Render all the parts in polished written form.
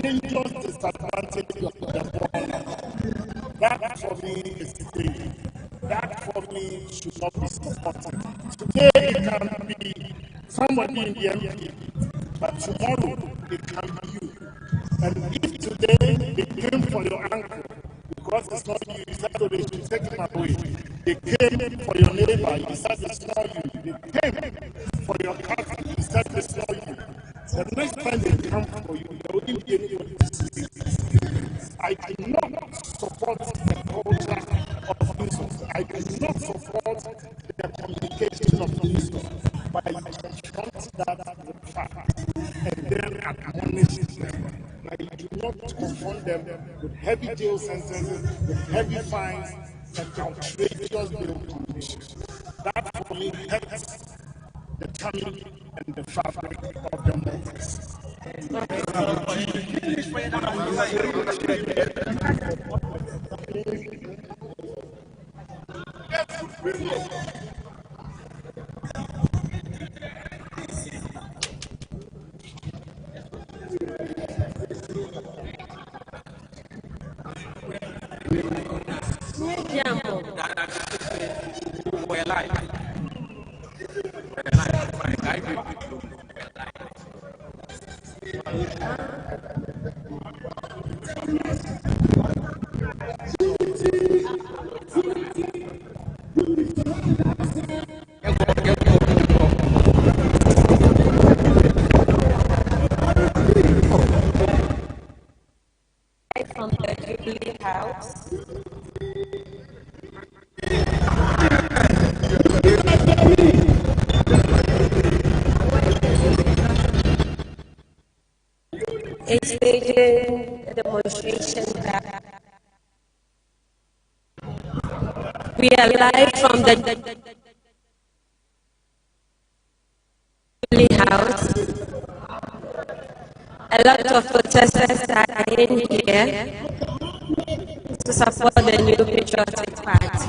dangerous disadvantage of the born. That for me is today. That for me should not be supported. Today it can be somebody in the MP, but tomorrow it can be you. And if today they came for your uncle, because it's not you, you said, oh, they should take him away. They came for your neighbor, you said it's not you. They came for your cousin, you said it's not you. The next time they come for you, there wouldn't be anybody to speak. I do not support the culture of insult. I do not support the communication of insult. But I confront that with fact and then admonish them. I do not confront them with heavy jail sentences, with heavy fines, and outrageous bail conditions. That for me hurts the tummy and the fabric of democracy. From the Jubilee House. It's staging a demonstration that we are live from the Jubilee House. A lot of protesters are in here to support the new patriotic party.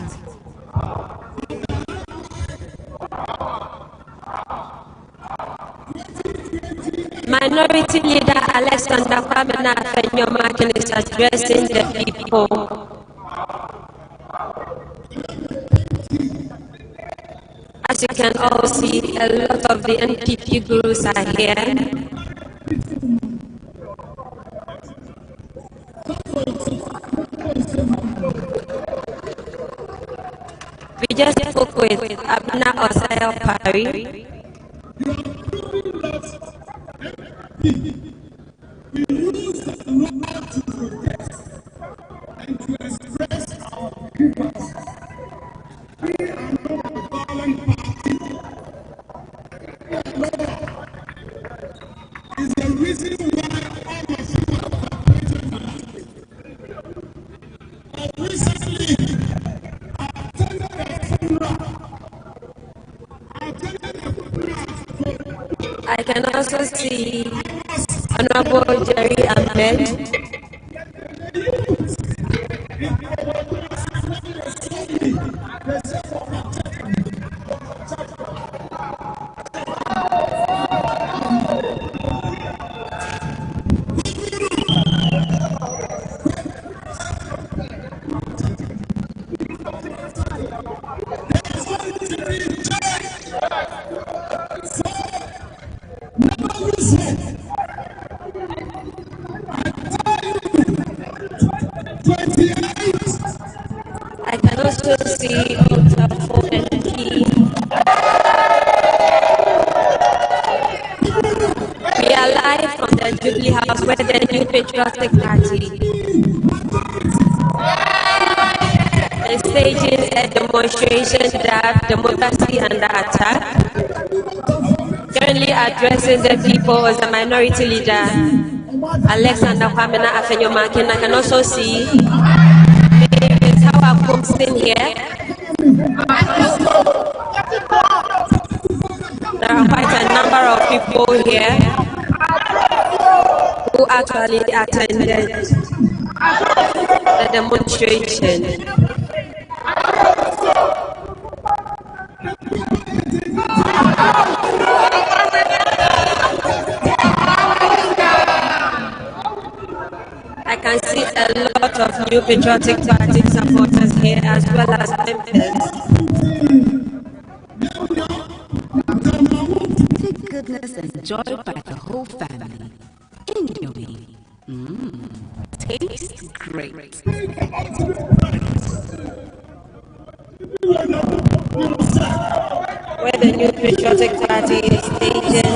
Minority Leader Alexander Kwamena Afenyomakin is addressing the people. As you can all see, a lot of the NPP gurus are here. We just spoke with Abna Osayopari. We use the right to protest and to express our grievances. We are not a violent party. It's the reason why all of you have cooperated with us. Recently, I attended a funeral. I can also see Honorable Jerry Ahmed. I can also see Otafo and Key. We are live from the Jubilee House where the new patriotic party is staging a demonstration that democracy under attack. Currently addressing the people as a minority leader, Alexander Kwamena Afenyomakin. I can also see David Howard Cookson here. There are quite a number of people here who actually attended the demonstration. New Patriotic Party supporters here as well as members. Take goodness enjoyed by the whole family. Enjoy. Tastes great. Where the New Patriotic Party is staging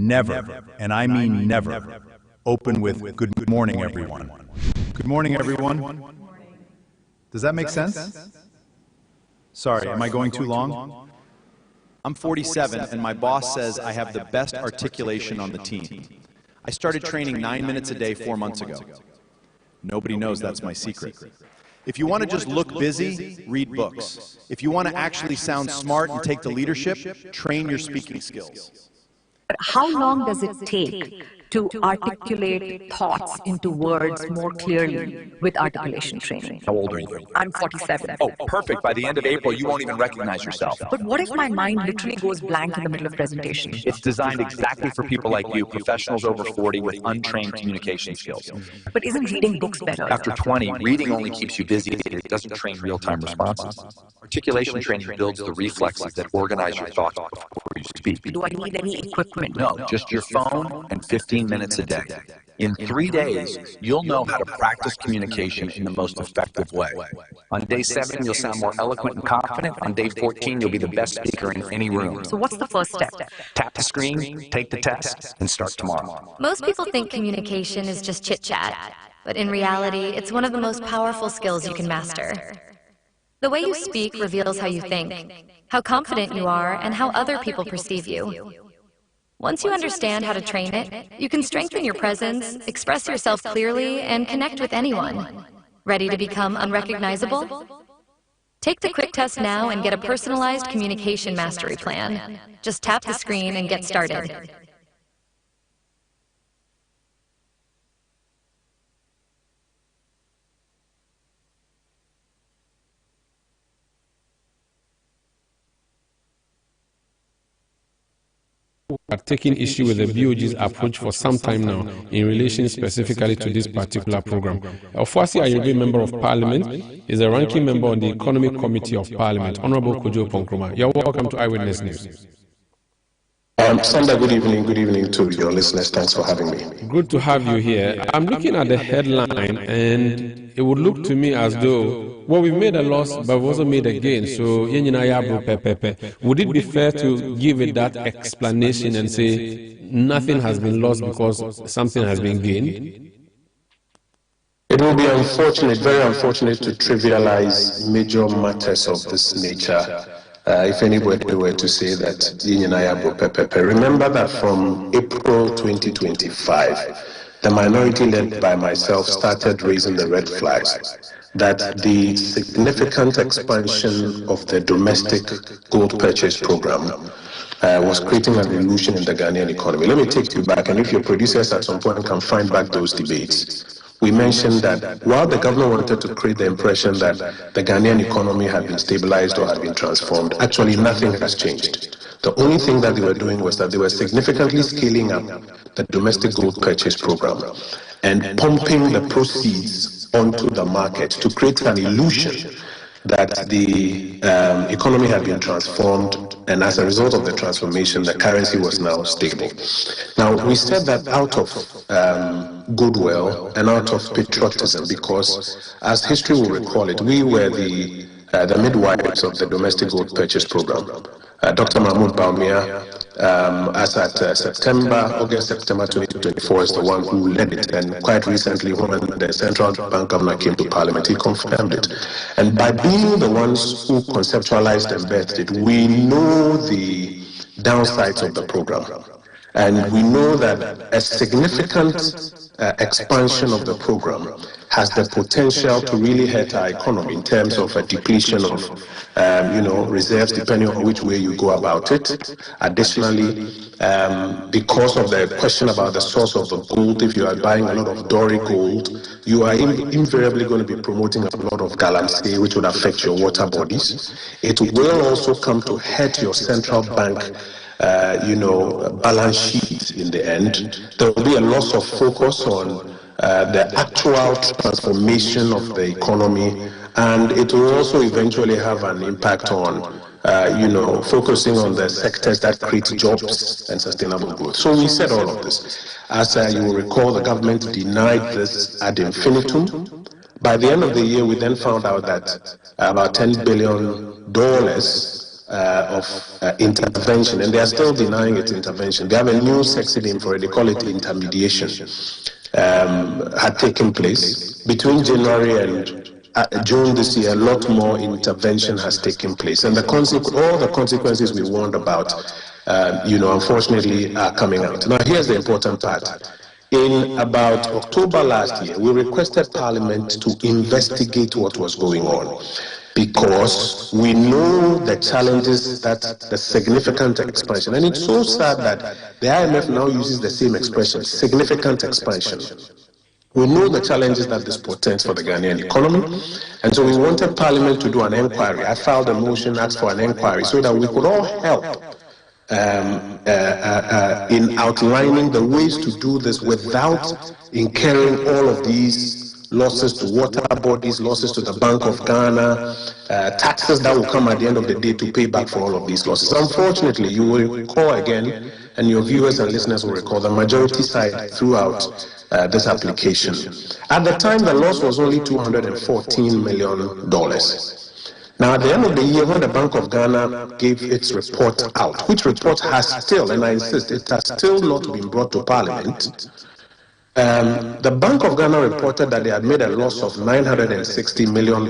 Never, and I mean never, open with "Good morning, everyone." Good morning, everyone. Does that make sense? Sorry, am I going too long? I'm 47, and my boss says I have the best articulation on the team. I started training 9 minutes a day 4 months ago. Nobody knows that's my secret. If you want to just look busy, read books. If you want to actually sound smart and take the leadership, train your speaking skills. How long does it take to articulate thoughts into words more clearly with articulation training? How old are you? I'm 47. Oh, perfect. By the end of April, you won't even recognize yourself. But what if my mind literally goes blank in the middle of presentation? It's designed exactly for people like you, professionals over 40 with untrained communication skills. But isn't reading books better? After 20, reading only keeps you busy. It doesn't train real-time responses. Articulation training builds the reflexes that organize your thoughts before you speak. Do I need any equipment? No, just your phone and 15 minutes a day. In 3 days, you'll know how to practice communication in the most effective way. On day 7, you'll sound more eloquent and confident. On day 14, you'll be the best speaker in any room. So what's the first step? Tap the screen, take the test, and start tomorrow. Most people think communication is just chit-chat, but in reality, it's one of the most powerful skills you can master. The way you speak reveals how you think, how confident you are, and how other people perceive you. Once you understand how to train it, you can strengthen your presence, express yourself clearly, and connect with anyone. Ready to become unrecognizable? Take the quick test now and get a personalized communication mastery plan. Just tap the screen and get started. Are taking issue with the BOG's approach for some time now in relation specifically to this particular program. Ofuasi Ayebe, Member of Parliament, is a ranking member on the Economic Committee of Parliament. Honorable Kojo Ponkroma, you're welcome to Eyewitness News. Sandra, good evening to your listeners. Thanks for having me. Good to have you here. I'm looking at the headline, and it would look to me as though, well, we made a loss, but we also made a gain. So, would it be fair to give it that explanation and say nothing has been lost because something has been gained? It will be unfortunate, very unfortunate, to trivialize major matters of this nature. If anybody were to say that, remember that from April 2025, the minority led by myself started raising the red flags that the significant expansion of the domestic gold purchase program was creating an illusion in the Ghanaian economy. Let me take you back, and if your producers at some point can find back those debates. we mentioned that while the government wanted to create the impression that the Ghanaian economy had been stabilized or had been transformed, actually nothing has changed. The only thing that they were doing was that they were significantly scaling up the domestic gold purchase program and pumping the proceeds onto the market to create an illusion that the economy had been transformed, and as a result of the transformation, the currency was now stable. Now, we said that out of goodwill and out of patriotism, because as history will recall it, we were the midwives of the domestic gold purchase program. Dr. Mahmoud Baumia, as at August, September 2024, is the one who led it. And quite recently, when the central bank governor came to Parliament, he confirmed it. And by being the ones who conceptualized and birthed it, we know the downsides of the program. And we know that a significant expansion of the program has the potential to really hurt our economy in terms of a depletion of, reserves, depending on which way you go about it. Additionally, because of the question about the source of the gold, if you are buying a lot of Dory gold, you are invariably going to be promoting a lot of galamsey, which would affect your water bodies. It will also come to hurt your central bank balance sheet in the end. There will be a loss of focus on the actual transformation of the economy, and it will also eventually have an impact on focusing on the sectors that create jobs and sustainable growth. So we said all of this. As you will recall, the government denied this ad infinitum. By the end of the year, we then found out that about $10 billion of intervention, and they are still denying its intervention. They have a new sexy name for it. They call it intermediation. Had taken place between January and June this year. A lot more intervention has taken place, and all the consequences we warned about, unfortunately, are coming out. Now, here's the important part. In about October last year, we requested Parliament to investigate what was going on, because we know the challenges that the significant expansion, and it's so sad that the IMF now uses the same expression, significant expansion. We know the challenges that this portends for the Ghanaian economy, and so we wanted Parliament to do an inquiry. I filed a motion, asked for an inquiry, so that we could all help in outlining the ways to do this without incurring all of these losses to water bodies, losses to the Bank of Ghana, taxes that will come at the end of the day to pay back for all of these losses. Unfortunately, you will recall again, and your viewers and listeners will recall, the majority side throughout this application. At the time, the loss was only $214 million. Now, at the end of the year, when the Bank of Ghana gave its report out, which report has still, and I insist, it has still not been brought to Parliament, the Bank of Ghana reported that they had made a loss of $960 million.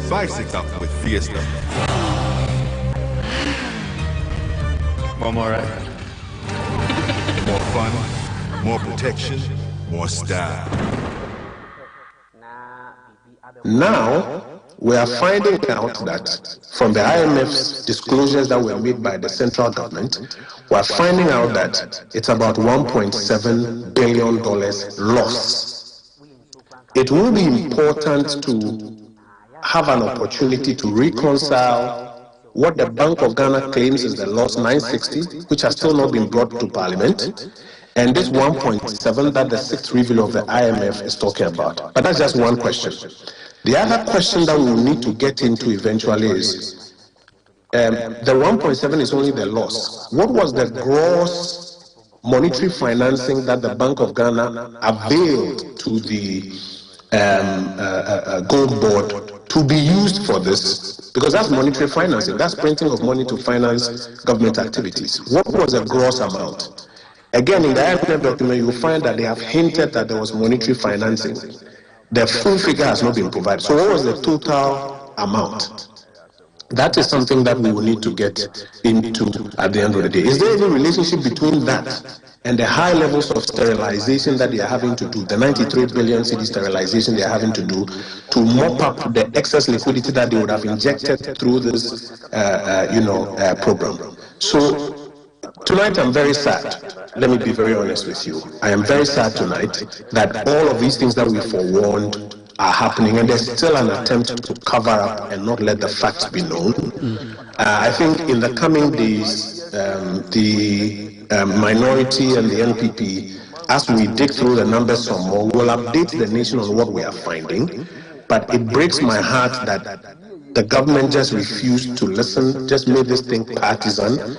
Spice it up with Fiesta. One more right? More fun, more protection, more style. Now, we are finding out that from the IMF's disclosures that were made by the central government, we are finding out that it's about $1.7 billion loss. It will be important to have an opportunity to reconcile what the Bank of Ghana claims is the loss, 960, which has still not been brought to Parliament, and this 1.7 that the sixth review of the IMF is talking about. But that's just one question. The other question that we'll need to get into eventually is, the 1.7 is only the loss. What was the gross monetary financing that the Bank of Ghana availed to the gold board to be used for this? because that's monetary financing. That's printing of money to finance government activities. What was the gross amount? Again, in the IMF document, you will find that they have hinted that there was monetary financing. The full figure has not been provided. So what was the total amount? That is something that we will need to get into at the end of the day. Is there any relationship between that and the high levels of sterilization that they are having to do, the 93 billion cedi sterilization they are having to do to mop up the excess liquidity that they would have injected through this, program? So tonight I'm very sad. Let me be very honest with you. I am very sad tonight that all of these things that we forewarned are happening, and there's still an attempt to cover up and not let the facts be known. I think in the coming days, the minority and the NPP, as we dig through the numbers some more, will update the nation on what we are finding. But it breaks my heart that the government just refused to listen, just made this thing partisan,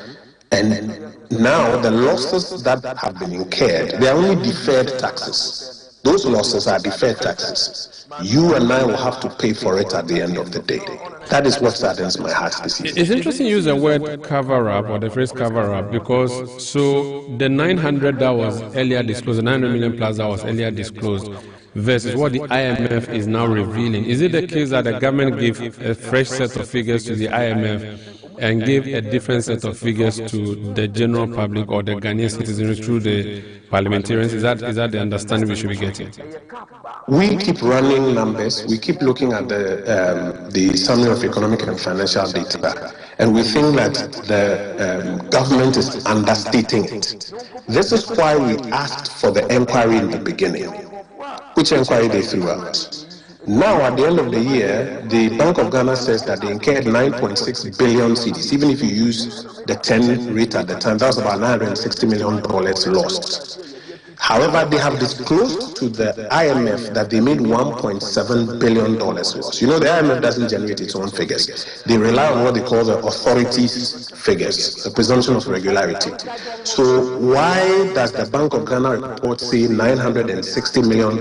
and now the losses that have been incurred, they are only deferred taxes. Those losses are deferred taxes. You and I will have to pay for it at the end of the day. That is what saddens my heart this evening. It's interesting you use the word cover-up or the phrase cover-up because so the 900 that was earlier disclosed, the 900 million plus that was earlier disclosed versus what the IMF is now revealing. Is it the case that the government gave a fresh set of figures to the IMF and gave a different set of figures to the general public or the Ghanaian citizens through the parliamentarians? Is that the understanding we should be getting? We keep running numbers. We keep looking at the summary of economic and financial data, and we think that the government is understating it. This is why we asked for the inquiry in the beginning, which inquiry they threw out. Now, at the end of the year, the Bank of Ghana says that they incurred 9.6 billion cedis. Even if you use the 10 rate at the time, that was about $960 million lost. However, they have disclosed to the IMF that they made $1.7 billion loss. You know, the IMF doesn't generate its own figures. They rely on what they call the authorities' figures, the presumption of regularity. So why does the Bank of Ghana report say $960 million?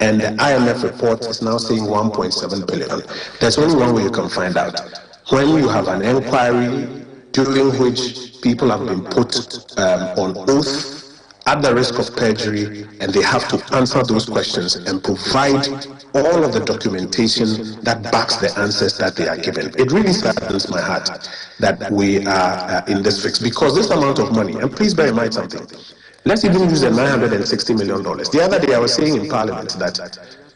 And the IMF report is now saying 1.7 billion. There's only one way you can find out. When you have an inquiry during which people have been put on oath at the risk of perjury, and they have to answer those questions and provide all of the documentation that backs the answers that they are given. It really saddens my heart that we are in this fix, because this amount of money, and please bear in mind something, let's even use the $960 million. The other day I was saying in Parliament that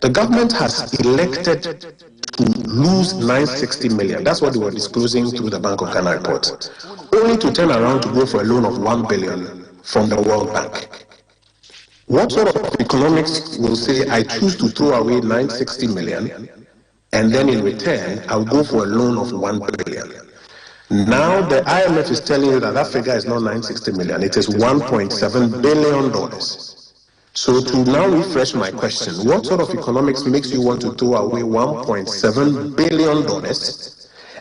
the government has elected to lose $960 million. That's what they were disclosing through the Bank of Ghana report, only to turn around to go for a loan of $1 billion from the World Bank. What sort of economics will say, I choose to throw away $960 million, and then in return, I'll go for a loan of $1 billion? Now the IMF is telling you that that figure is not $960 million, it is $1.7 billion. So to now refresh my question, what sort of economics makes you want to throw away $1.7 billion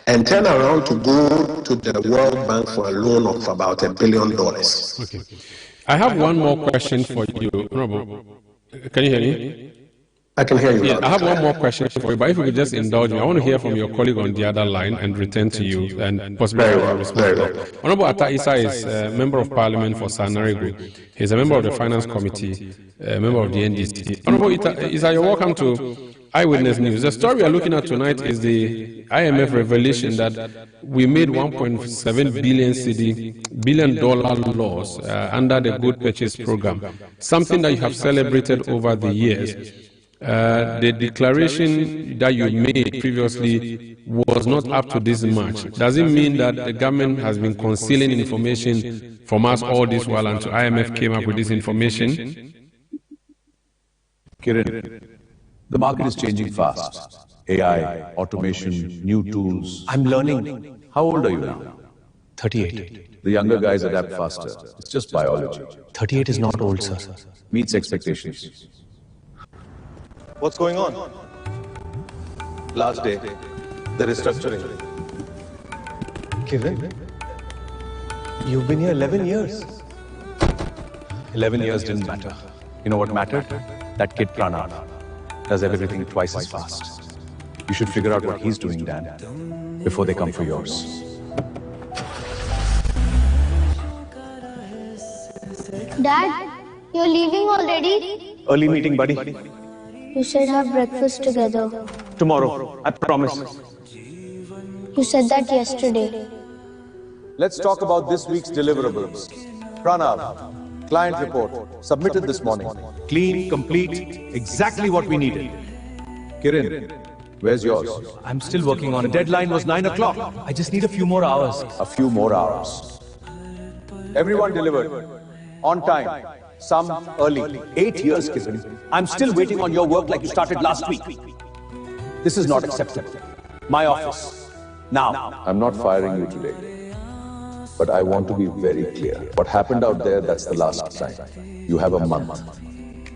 and turn around to go to the World Bank for a loan of about $1 billion? Okay. I have one more question for you. Honorable, can you hear me? I can hear you. Yeah, I have one more question for you, but if you could just indulge me, I want to hear from your colleague on the other line and return to you and possibly respond. Honorable Atta Issa is a member of Parliament for Sanarigu. He's a member of the Finance Committee, a member of the NDC. Honorable Issa, you're welcome to Eyewitness News. The story we are looking at tonight is the IMF revelation that we made 1.7 billion dollar loss under the Good Purchase Program, something that you have celebrated over the years. The declaration that you made previously was not up to this much. Does it mean that the government has been concealing information from us all this while until IMF came up with this information? Kiran, the market is changing fast. AI, automation, new tools. I'm learning. How old are you now? 38. The younger guys adapt faster. It's just biology. 38 is not old, sir. Meets expectations. What's going on? Last day, the restructuring. Kevin, you've been here 11 years. 11 years didn't matter. You know what mattered? That kid Pranav does everything twice as fast. You should figure out what he's doing, Dan, before they come for yours. Dad, you're leaving already? Early meeting, buddy. You said have breakfast together. Tomorrow, I promise. You said that yesterday. Let's talk about this week's deliverables. Pranav, client report, submitted this morning. Clean, complete, exactly what we needed. Kiran, where's yours? I'm still working on it. The deadline was 9 o'clock. I just need a few more hours. A few more hours. Everyone delivered. On time. Some early. 8 years, Kiran. I'm still waiting on your work like you started last week. This is not acceptable. My office. Now. I'm not firing you today. But I want to be very clear. What happened out there, that's the last time. You have a month.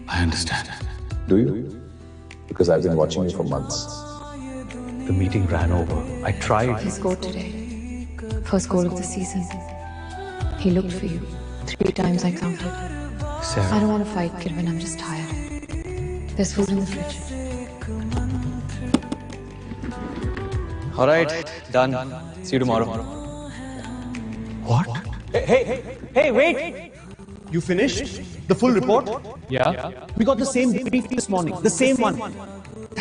I understand. Do you? Because I've been watching you for months. The meeting ran over. I tried. He scored today. First goal of the season. He looked for you. 3 times I counted. Sarah. I don't want to fight, Kirvan. I'm just tired. There's food in the fridge. All right, done. See you tomorrow. What? Hey, wait! You finished? The full report? Yeah. We got the same brief this morning. The same one.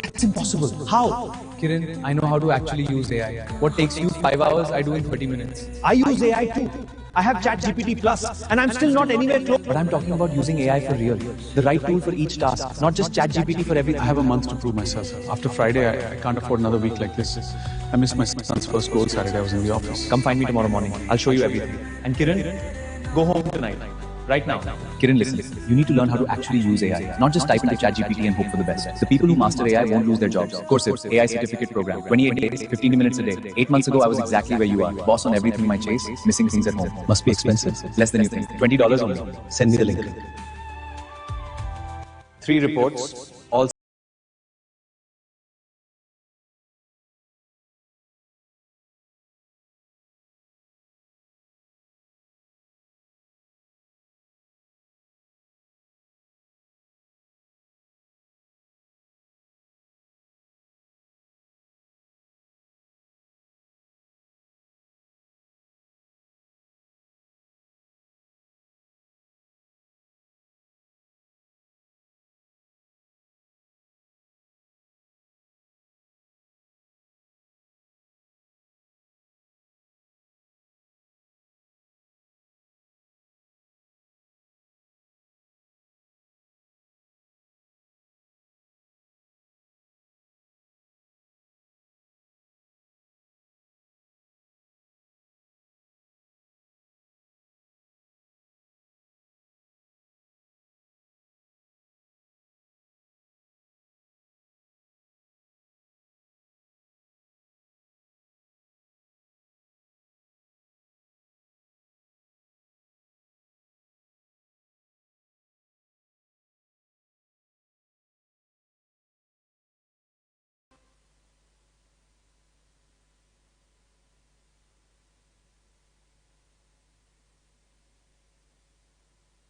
That's impossible. How? Kiran, I know how to actually use AI. What takes you 5 hours, I do in 30 minutes. I use AI too. I have ChatGPT Plus, and I'm still not anywhere close. But I'm talking about using AI for real. The right tool for each task, not just ChatGPT for everything. I have a month to prove myself. After Friday, I can't afford another week like this. I missed my son's first goal Saturday. I was in the office. Come find me tomorrow morning. I'll show you everything. And Kiran, go home tonight. Right now. Kiran, listen. You need to learn how to actually use AI, not just type into ChatGPT and hope for the best. The people who master AI won't lose their jobs. Courses, AI certificate program, 28 days, 15 minutes a day. 8 months ago, I was exactly where you are. Boss on everything in my chase, missing things at home. Must be expensive. Less than you think. $20 only. Send me the link. 3 reports, all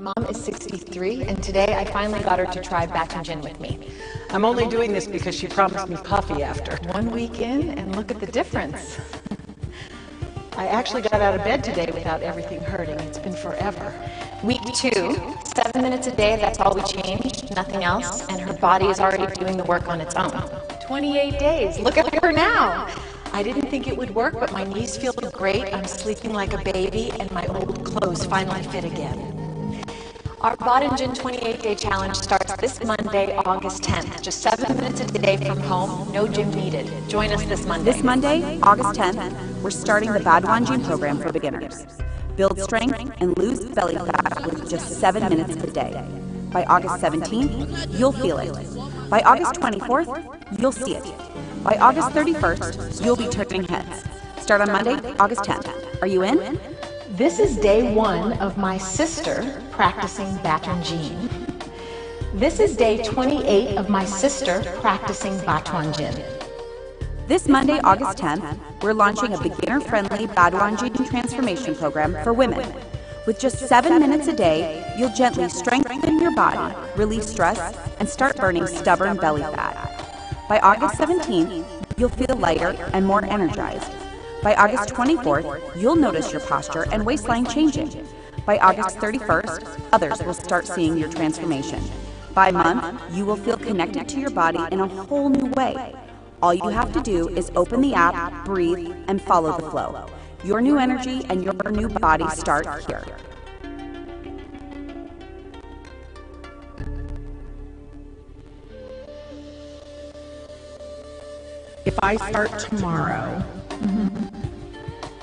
Mom is 63, and today I finally got her to try Batch Gin with me. I'm only doing this because she promised me coffee after. 1 week in, and look at the difference. I actually got out of bed today without everything hurting. It's been forever. Week 2, 7 minutes a day, that's all we changed, nothing else, and her body is already doing the work on its own. 28 days, look at her now! I didn't think it would work, but my knees feel great, I'm sleeping like a baby, and my old clothes finally fit again. Our Bot & Gin 28-day challenge starts this Monday, August 10th. Just 7 minutes a day from home, no gym needed. Join us this Monday. This Monday, August 10th, we're starting the Bad Gin program for beginners. Build strength and lose belly fat with just 7 minutes a day. By August 17th, you'll feel it. By August 24th, you'll see it. By August 31st, you'll be turning heads. Start on Monday, August 10th. Are you in? This is day 1 of my sister practicing Batch Gin. This is day 28 of my sister practicing Batch Gin. This Monday, August 10th, we're launching a beginner-friendly Bad Gin transformation program for women. With just 7 minutes a day, you'll gently strengthen your body, release stress, and start burning stubborn belly fat. By August 17th, you'll feel lighter and more energized. By August 24th, you'll notice your posture and waistline changing. By August 31st, others will start seeing your transformation. By month, you will feel connected to your body in a whole new way. All you have to do is open the app, breathe, and follow the flow. Your new energy and your new body start here. If I start tomorrow,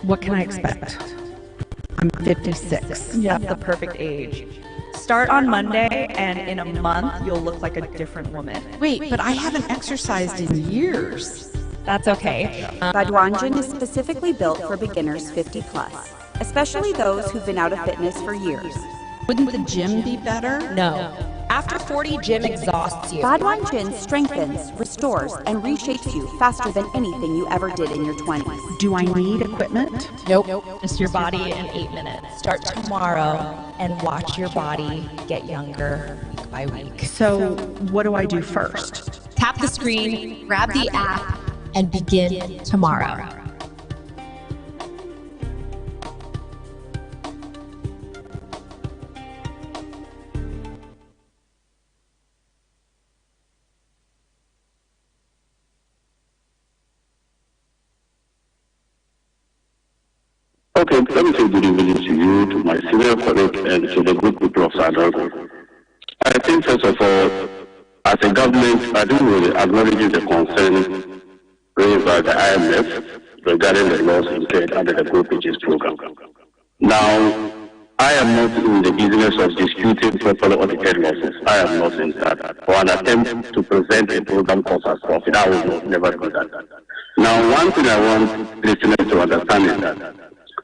what can I expect? I'm 56. Yeah, the perfect age. Start on Monday, and in a month, you'll look like a different woman. Wait, but I haven't exercised in years. That's okay. Badwanjan is specifically built for beginners 50 plus, especially those who've been out of fitness for years. Wouldn't the gym be better? No. After 40, gym exhausts you. Badwanjan strengthens, restores, and reshapes you faster than anything you ever did in your 20s. Do I need equipment? Nope. Just your body in 8 minutes. Start tomorrow and watch your body get younger week by week. So, what do I do first? Tap the screen, grab the app, and begin tomorrow. Okay, let me say good evening to you, to my senior colleague, and to the good people of Sadargo. I think, first of all, as a government, I think we're acknowledging the concern raised by the IMF regarding the loss incurred under the Group Pages program. Now, I am not in the business of disputing properly audited losses. I am not in that. Or an attempt to present a program cost as profit. I will never do that. Now, one thing I want listeners to understand is that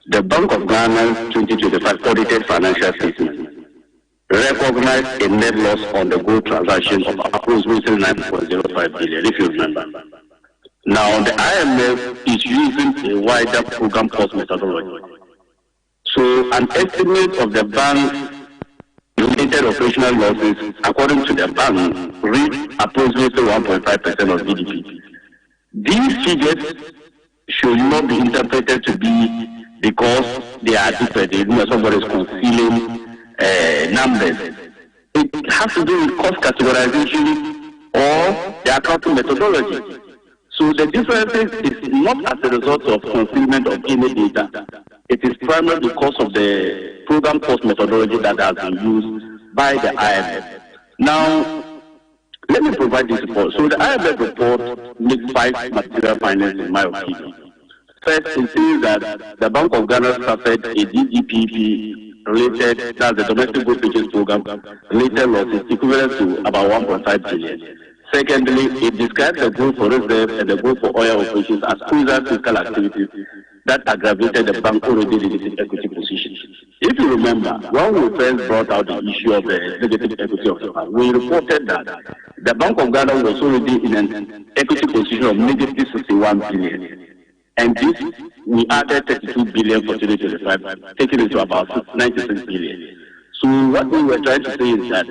the Bank of Ghana's 2025 audited financial statement recognized a net loss on the gold transaction of approximately 9.05 billion, if you remember. Now, the IMF is using a wider program cost methodology. So, an estimate of the bank's related operational losses, according to the bank, reached approximately 1.5% of GDP. These figures should not be interpreted to be because they are different. Somebody is concealing numbers. It has to do with cost categorization or the accounting methodology. So the difference is not as a result of concealment of any data. It is primarily because of the program cost methodology that has been used by the IMF. Now, let me provide this report. So the IMF report makes 5 material findings in my opinion. First, it says that the Bank of Ghana suffered a DDPP related, that's the Domestic Good Purchase Program, related losses equivalent to about 1.5 billion. Secondly, it describes the growth for reserve and the growth for oil operations as crucial fiscal activities that aggravated the bank already limited equity position. If you remember, when we first brought out the issue of the negative equity of the bank, we reported that the Bank of Ghana was already in an equity position of negative 61 billion. And this, we added 32 billion for 2025, taking it to about 96 billion. So what we were trying to say is that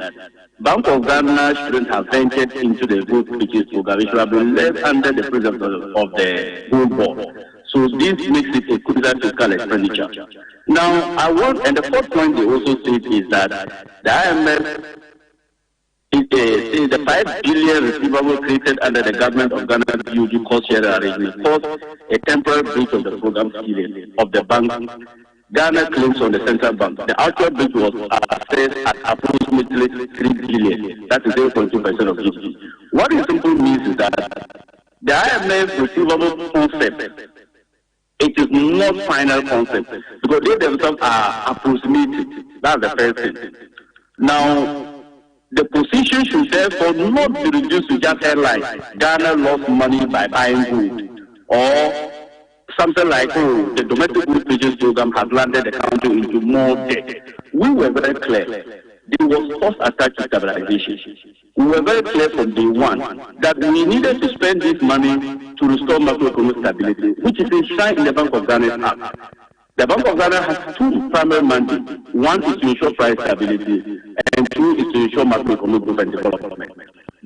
Bank of Ghana shouldn't have ventured into the Gold Purchase program. It should have been left under the presence of the Gold Board. So this makes it a crucial fiscal expenditure. Now, and the fourth point they also said is that the IMF is the 5 billion receivable created under the government of Ghana's BOG cost sharing arrangement caused a temporary breach of the program ceiling of the bank. Ghana claims on the central bank. The actual breach was assessed at approximately 3 billion. That is 0.2% of GDP. What it simply means is that the IMF receivable concept, it is not final concept because they themselves are approximated. That's the first thing. Now, the position should therefore not be reduced to just headline. Ghana lost money by buying gold, or something like, oh, the domestic gold purchase program has landed the country into more debt. We were very clear. There was cost attached to stabilization. We were very clear from day one that we needed to spend this money to restore macroeconomic stability, which is enshrined in the Bank of Ghana's Act. The Bank of Ghana has 2 primary mandates. One is to ensure price stability, and 2 is to ensure macroeconomic growth and development.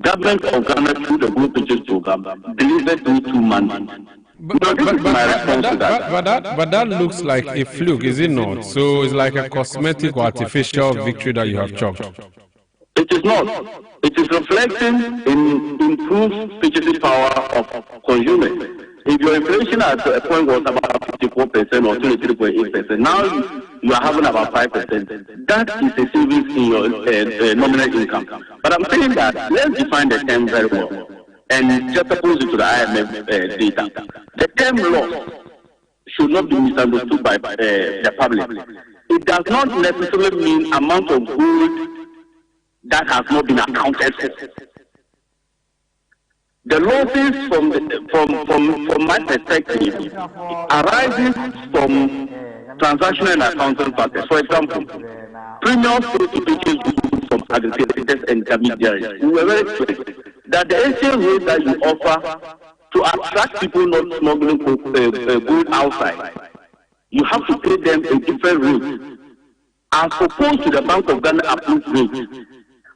Government of Ghana through the Good Purchase Program delivered those 2 mandates. But that looks like a fluke, is it not? So it's like a cosmetic or artificial victory that you have chalked. It is not. It is reflecting in improved purchasing power of consumers. If your inflation at a point was about 54% or 23.8%, now you are having about 5%. That is a savings in your nominal income. But I'm saying that let's define the term very well and just oppose it to the IMF data. The term loss should not be misunderstood by the public. It does not necessarily mean amount of gold that has not been accounted for. The losses from my perspective arises from transactional and accounting factors. For example, premiums paid to purchase goods from aggregators and intermediaries. We were very clear that the exchange rate that you offer to attract people not smuggling gold outside, you have to pay them a different rate as opposed to the Bank of Ghana approved rate.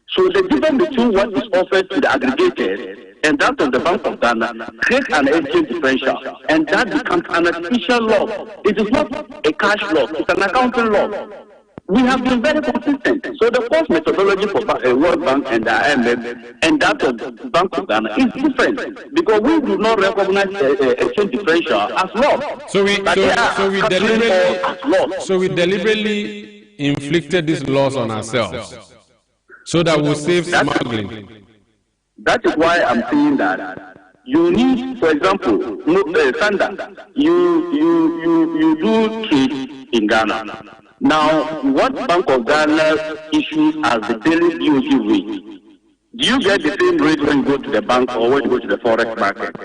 So the difference between what is offered to the aggregators and that of the Bank of Ghana creates an exchange differential, and that becomes an artificial loss. It is not a cash loss, it's an accounting loss. We have been very consistent. So the cost methodology for World Bank and the IMF and that of the Bank of Ghana is different because we do not recognize exchange differential as loss. So we deliberately inflicted this loss on ourselves so that we'll save smuggling. That is why I'm saying that you need, for example, Sanda, you do trade in Ghana. Now, what Bank of Ghana issues as the daily BOG rate? Do you get the same rate when you go to the bank or when you go to the forex market?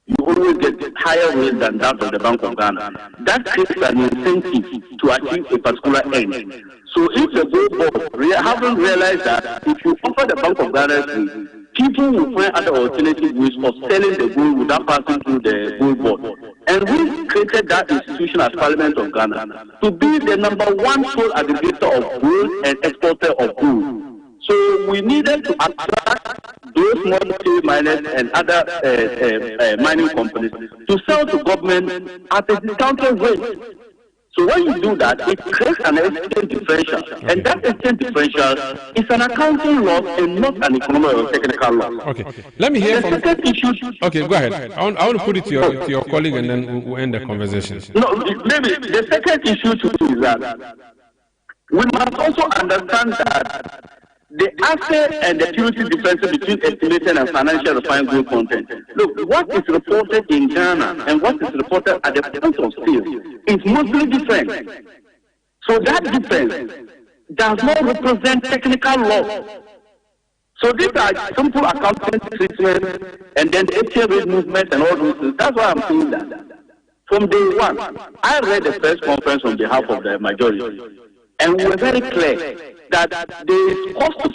You always get higher rate than that of the Bank of Ghana. That creates an incentive to achieve a particular end. So if the gold board haven't realized that if you offer the Bank of Ghana rate, people will find other alternative ways of selling the gold without passing through the gold board. And we created that institution as Parliament of Ghana to be the #1 sole aggregator of gold and exporter of gold. So we needed to attract those small-scale miners and other mining companies to sell to government at a discounted rate. So when you do that, it creates an exchange differential. And that exchange differential is an accounting loss and not an economic or technical loss. Okay. Let me hear from... Okay, go ahead. I want to put it to your colleague and then we'll end the conversation. No, maybe the second issue too is that we must also understand that the asset and the purity difference between estimated and financial refined gold content. Look, what is reported in Ghana and what is reported at the point of sale is mostly different. So that difference does not represent technical loss. So these are simple accounting treatments and then the exchange rate movement and all those things. That's why I'm saying that. From day one, I read the press conference on behalf of the majority, and we were very clear that there is cost to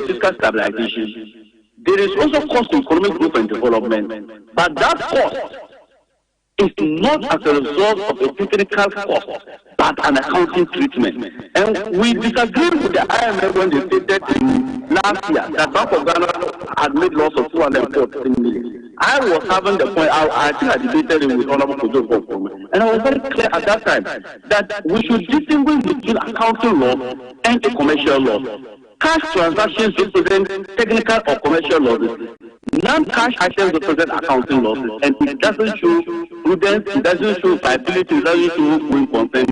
fiscal stabilization. There is also cost to economic growth and development. But that cost is not as a result of a technical cost, but an accounting treatment. And we disagree with the IMF when they stated last year that Bank of Ghana had made loss of 214 million. I was having the point, I think I debated it with Honorable Kojo, and I was very clear at that time that we should distinguish between accounting loss and a commercial loss. Cash transactions represent technical or commercial losses. Non-cash items represent accounting losses, and it doesn't show prudence, it doesn't show liability, it doesn't show going consent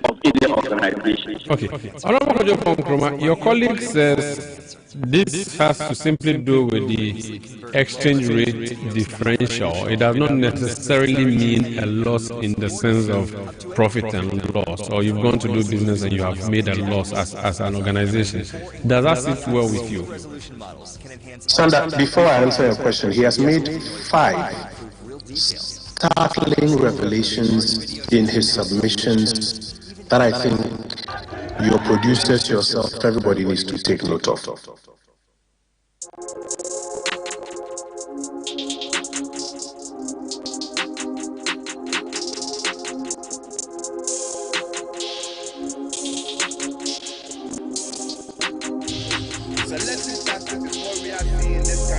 of any organization. Okay. Honorable Kojo, your colleague says this has to simply do with the exchange rate differential. It does not necessarily mean a loss in the sense of profit and loss, or you've gone to do business and you have made a loss as an organization. Does that sit well with you? Sanda, before I answer your question, he has made 5 startling revelations in his submissions that I think your producers, yourself, everybody needs to take note of. So let's just start with what we are seeing.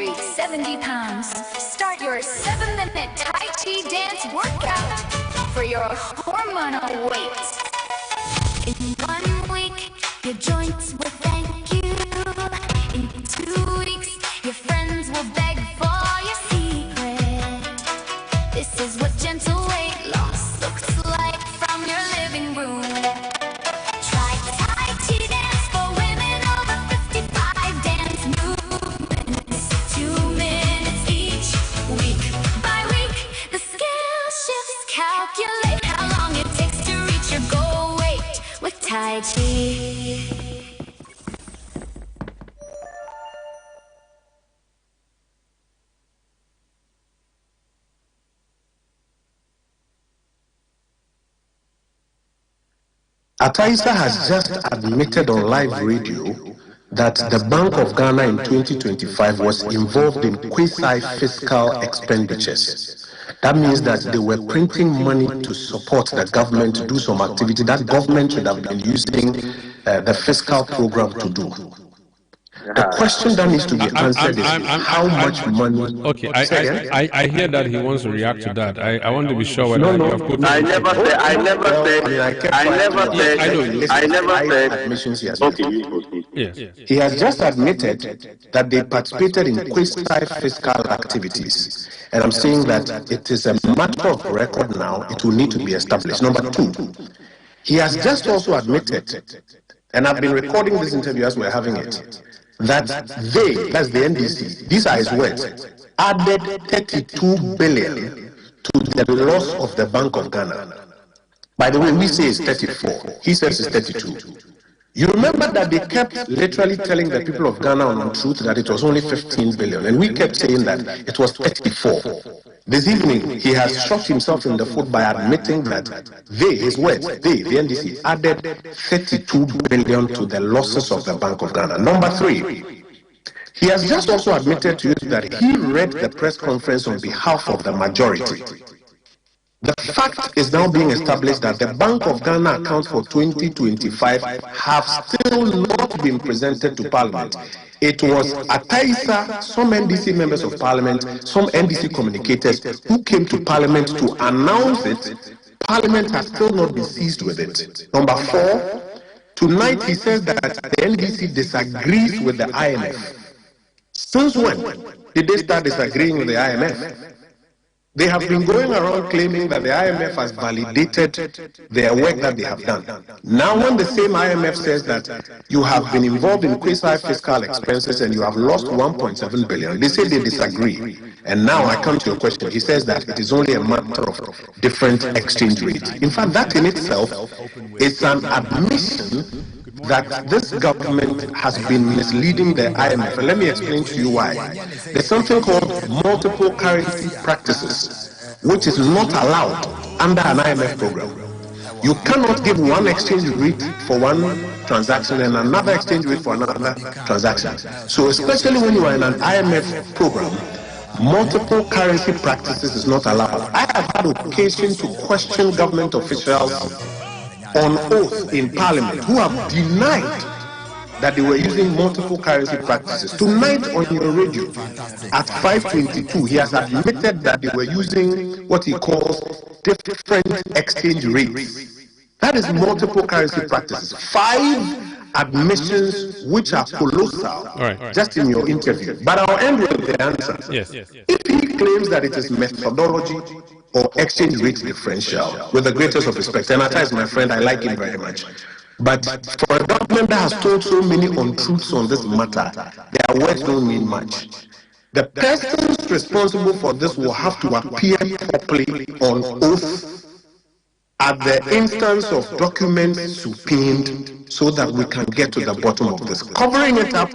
streak, 70 pounds. Start your 7-minute Tai Chi dance workout for your hormonal weight. In 1 week, your joints will thank you. In 2 weeks, your friends will beg for your secret. This is what gentle weight loss looks like from your living room. Try Tai Chi dance for women over 55. Dance movements, 2 minutes each week. By week, the scale shifts. Calculate how long it takes to reach your goal weight with Tai Chi. Ataisa has just admitted on live radio that the Bank of Ghana in 2025 was involved in quasi-fiscal expenditures. That means that they were printing money to support the government to do some activity that government should have been using the fiscal program to do. The question that needs to be answered is how much money... Okay, I hear that he wants to react to that. I want to be sure whether you have put... I never said. Admissions he has Okay. Yes. He has just admitted that they participated in quasi-fiscal activities. And I'm saying that it is a matter of record now. It will need to be established. Number two, he has just also admitted, and I've been recording this interview as we're having it, that they, that's the NDC, these are his words, added 32 billion to the loss of the Bank of Ghana. By the way, we say it's 34. He says it's 32. You remember that they kept literally telling the people of Ghana on truth that it was only 15 billion, and we kept saying that it was 34. This evening, he has shot himself in the foot by admitting that they, his words, they, the NDC, added 32 billion to the losses of the Bank of Ghana. Number three, he has just also admitted to you that he read the press conference on behalf of the majority. The fact is now being established that the Bank of Ghana accounts for 2025 have still not been presented to Parliament. It was Ataisa, some NDC members of Parliament, some NDC communicators who came to Parliament to announce it. Parliament has still not been seized with it. Number four, tonight he says that the NDC disagrees with the IMF. Since when did they start disagreeing with the IMF? They have been going around claiming that the IMF has validated their work that they have done. Now when the same IMF says that you have been involved in quasi-fiscal expenses and you have lost 1.7 billion, they say they disagree. And now I come to your question. He says that it is only a matter of different exchange rates. In fact, that in itself is an admission that this government has been misleading the IMF. And let me explain to you why. There's something called multiple currency practices, which is not allowed under an IMF program. You cannot give one exchange rate for one transaction and another exchange rate for another transaction. So especially when you are in an IMF program, multiple currency practices is not allowed. I have had occasion to question government officials on oath in Parliament who have denied that they were using multiple currency practices. Tonight on your radio at 5:22, he has admitted that they were using what he calls different exchange rates. That is multiple currency practices. 5 admissions which are colossal, just in your interview. But I'll end with the answer. Yes. If he claims that it is methodology or exchange rate differential, with the greatest of respect, and Atta is my friend, I like him very much. But for a government that has told so many untruths on this matter, their words don't mean much. The persons responsible for this will have to appear properly on oath at the instance of documents subpoenaed so that we can get to the bottom of this. Covering it up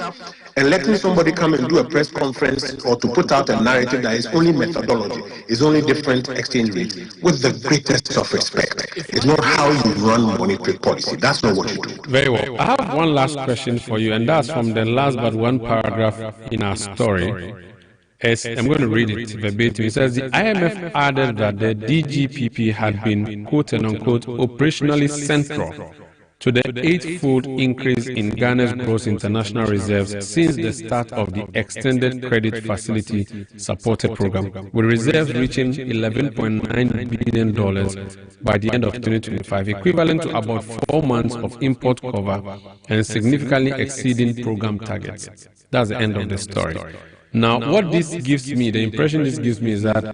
and letting somebody come and do a press conference or to put out a narrative that is only methodology, is only different exchange rate, with the greatest of respect. It's not how you run monetary policy. That's not what you do. Very well. I have one last question for you, and that's from the last but one paragraph in our story. I'm going to read it verbatim. It says, the IMF added that the DGPP had been, quote-unquote, operationally central to the 8-fold increase in Ghana's gross international reserves since the start of the Extended Credit Facility Supported Program, with reserves reaching $11.9 billion by the end of 2025, equivalent to about 4 months of import cover and significantly exceeding program targets. That's the end of the story. Now, what this gives me, the impression this gives me is that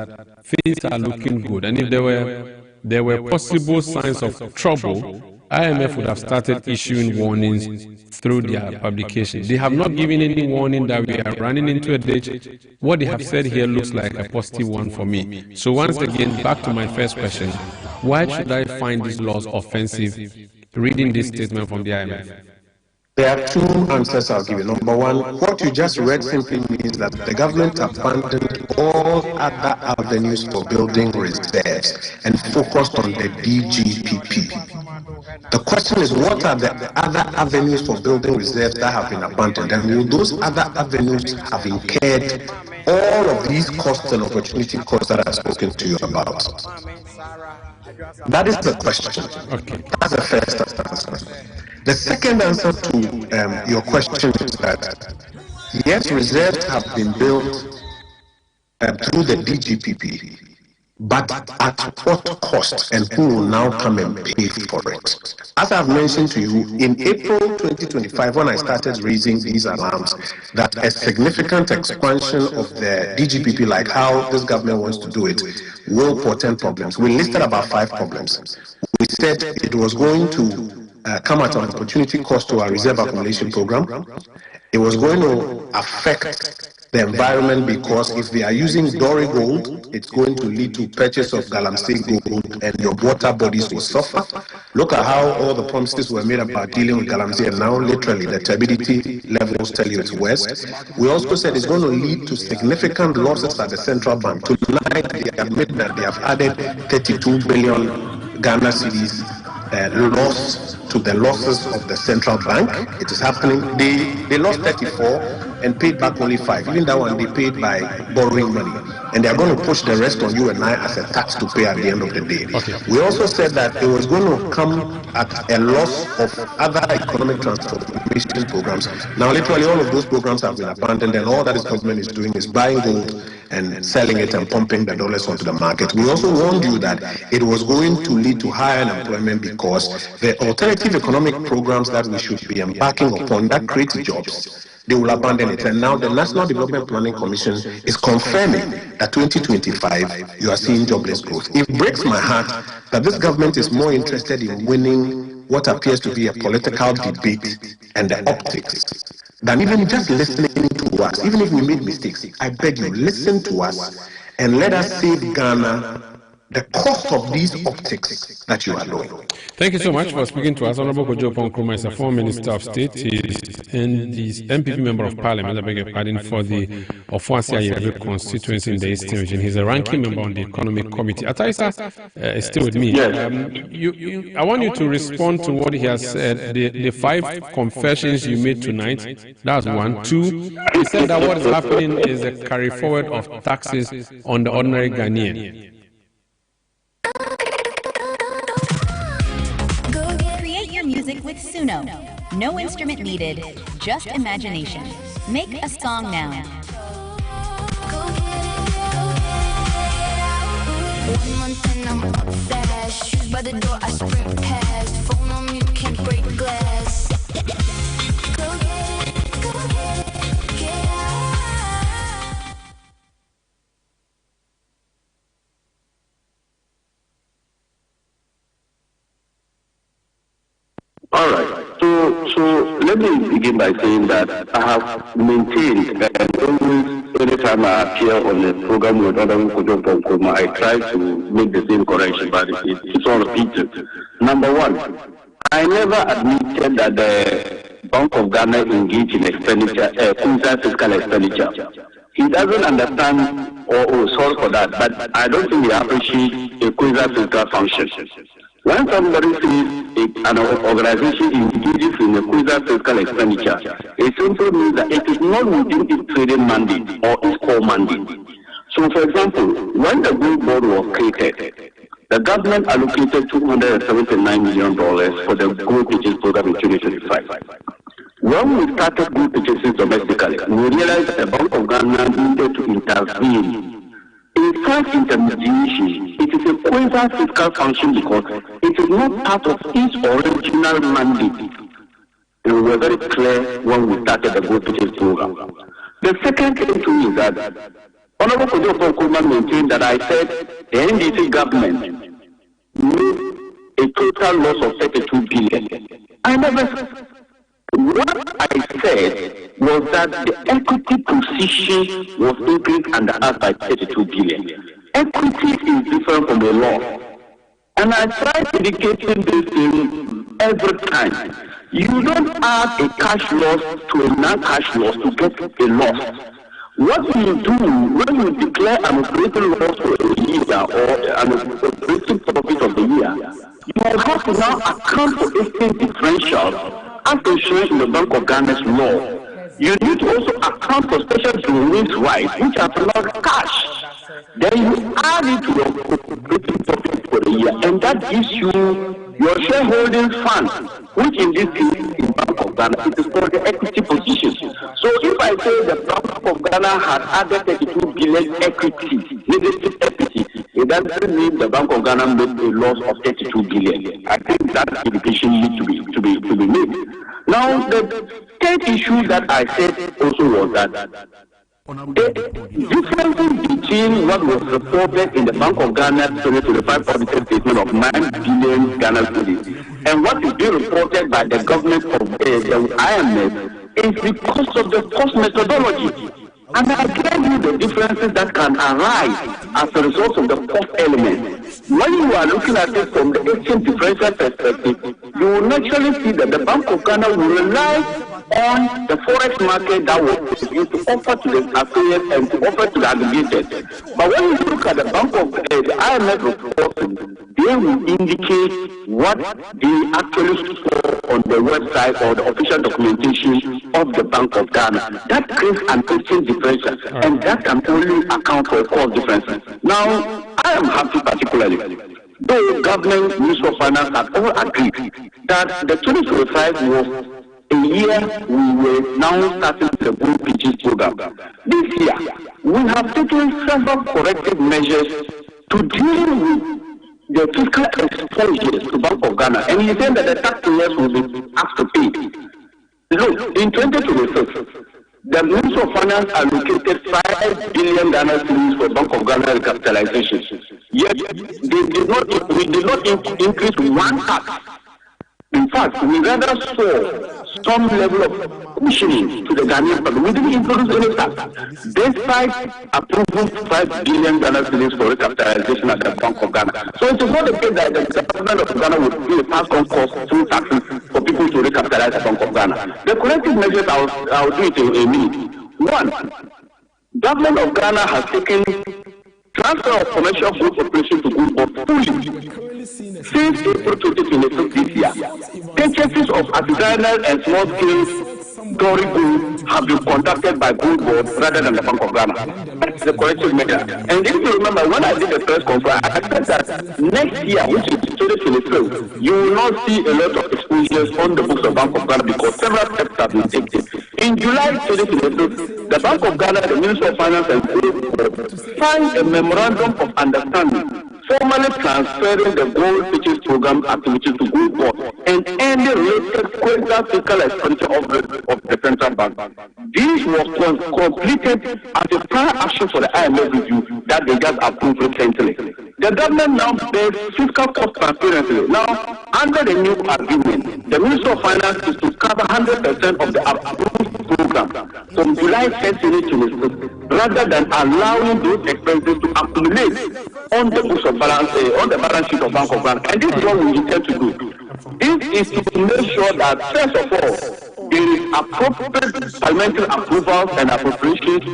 things are looking good. And if there were possible signs of trouble, IMF would have started issuing warnings through their publication. They have not given any warning that we are running into a ditch. What they have said here looks like a positive one for me. So once again, back to my first question. Why should I find these laws offensive reading this statement from the IMF? There are two answers I'll give you. Number one, what you just read simply means that the government abandoned all other avenues for building reserves and focused on the DGPP. The question is, what are the other avenues for building reserves that have been abandoned? And will those other avenues have incurred all of these costs and opportunity costs that I've spoken to you about? That is the question. Okay. That's the first answer. The second answer to your question is that, yes, reserves have been built through the DGPP, but at what cost, and who will now come and pay for it? As I've mentioned to you, in April 2025, when I started raising these alarms that a significant expansion of the DGPP, like how this government wants to do it, will portend problems. We listed about 5 problems. We said it was going to come at an opportunity cost to our reserve accumulation program. It was going to affect the environment because if they are using Dory gold, it's going to lead to purchase of Galamsey gold and your water bodies will suffer. Look at how all the promises were made about dealing with Galamsey, and now literally the turbidity levels tell you it's worse. We also said it's going to lead to significant losses at the central bank. Tonight they admit that they have added 32 billion Ghana cedis loss to the losses of the central bank. It is happening. They lost 34 and paid back only 5. Even that one they paid by borrowing money. And they are going to push the rest on you and I as a tax to pay at the end of the day. Okay. We also said that it was going to come at a loss of other economic transformation programs. Now literally all of those programs have been abandoned, and all that this government is doing is buying gold and selling it and pumping the dollars onto the market. We also warned you that it was going to lead to higher unemployment because the alternative economic programs that we should be embarking upon that create jobs, they will abandon it. And now the National Development Planning Commission is confirming that 2025 you are seeing jobless growth. It breaks my heart that this government is more interested in winning what appears to be a political debate and the optics than even just listening to us. Even if we make mistakes, I beg you, listen to us and let us save Ghana the cost of these optics that you are doing. Thank you so much for speaking to us. Honorable Kojo Nkrumah is a former Minister of State. He is MPP Member of Parliament, I beg your pardon, for the Ofuasi constituency in the Eastern Region. He's a ranking member on the Economic Committee. Ataisa is still with me. I want you to respond to what he has said. The 5 confessions you made tonight, that's 1. 2, he said that what is happening is a carry forward of taxes on the ordinary Ghanaian. Music with Suno. No instrument needed, just imagination. Make a song now. 1 month and I'm up fast. Shoes by the door, I sprint past. Phone on mute, can't break glass. Go get it, get out. All right. So let me begin by saying that I have maintained and always, anytime I appear on a program with Honorable Kojo Nkrumah, I try to make the same correction, but it's all repeated. Number 1, I never admitted that the Bank of Ghana engaged in expenditure, fiscal expenditure. He doesn't understand or sorry for that, but I don't think he appreciates a quasi-fiscal function. When somebody says an organization engages in a quasi-fiscal expenditure, it simply means that it is not within its trading mandate or its core mandate. So, for example, when the Gold Board was created, The government allocated $279 million for the gold purchase program in 2025. When we started gold purchases domestically, we realized that the Bank of Ghana needed to intervene. In fact, intermediation, it is a quasi-fiscal function because it is not part of its original mandate. And we were very clear when we started the gold purchase program. The second thing too is that Honorable Kojo Okuma maintained that I said the NDC government made a total loss of 32 billion. I never said. What I said was that the equity position was increased under us by 32 billion. Equity is different from the law. And I tried indicating this thing every time. You don't add a cash loss to a non-cash loss to get a loss. What you do when you declare an operating loss for a year or an operating profit of the year, you have to now account for exchange differential as enshrined in the Bank of Ghana's law. You need to also account for special domains rights, which are not cash. Then you add it to your operating profit for the year, and that gives you your shareholding fund, which in this case is Bank of Ghana. It is called the equity position. So if I say the Bank of Ghana has added 32 billion equity, negative equity, it doesn't mean the Bank of Ghana made a loss of 32 billion. I think that indication needs to be made. Now, the third issue that I said also was that the difference between what was reported in the Bank of Ghana 2025 audited statement of 9 billion Ghana cedis and what is being reported by the government of the IMF is because of the cost methodology. And I tell you the differences that can arise as a result of the cost element. When you are looking at it from the exchange differential perspective, you will naturally see that the Bank of Ghana will rely on the forex market that was used to offer to the affiliates and to offer to the aggregators. But when you look at the Bank of the IMF reporting, they will indicate what they actually saw on the website or the official documentation of the Bank of Ghana. That creates an exchange differential, and that can only account for a cost difference. Now, I am happy particularly, though government, Ministry of Finance have all agreed that the 2025 was a year we were now starting the gold purchase program. This year, we have taken several corrective measures to deal with the fiscal exposures to Bank of Ghana, and he said that the taxpayers will be asked to pay. Look, in 2026, the Ministry of Finance allocated 5 billion Ghana cedis for Bank of Ghana recapitalization. Yet, we did not increase one tax. In fact, we rather saw some level of cushioning to the Ghanaian public. We didn't introduce any tax, despite approving 5 billion Ghana cedis for recapitalization at the Bank of Ghana. So it is not the case that the government of Ghana would pay a pass-on cost through taxes for people to recapitalize the Bank of Ghana. The corrective measures, I'll do it in a minute. One, government of Ghana has taken transfer of commercial gold operation to gold board fully since April 2026 this year. Purchases of artisanal and small-scale Dory gold have been conducted by gold board rather than the Bank of Ghana. That's the corrective measure. And if you remember, when I did the press conference, I said that next year, which is 2023, you will not see a lot of exposures on the books of Bank of Ghana because several steps have been taken. In July 2023, the Bank of Ghana, the Ministry of Finance and Gold Board signed a memorandum of understanding formally transferring the gold purchase program activities to gold board and ending related quasi-fiscal expenditure of the central bank. This was completed as a prior action for the IMF review that they just approved recently. The government now bears fiscal cost transparency. Now, under the new agreement, the Ministry of Finance is to cover 100% of the approved program from July 1st, 2026, rather than allowing those expenses to accumulate on the books of balance, on the balance sheet of Bank of Ghana. And this is what we intend to do. This is to make sure that, first of all, there is appropriate parliamentary approvals and appropriations,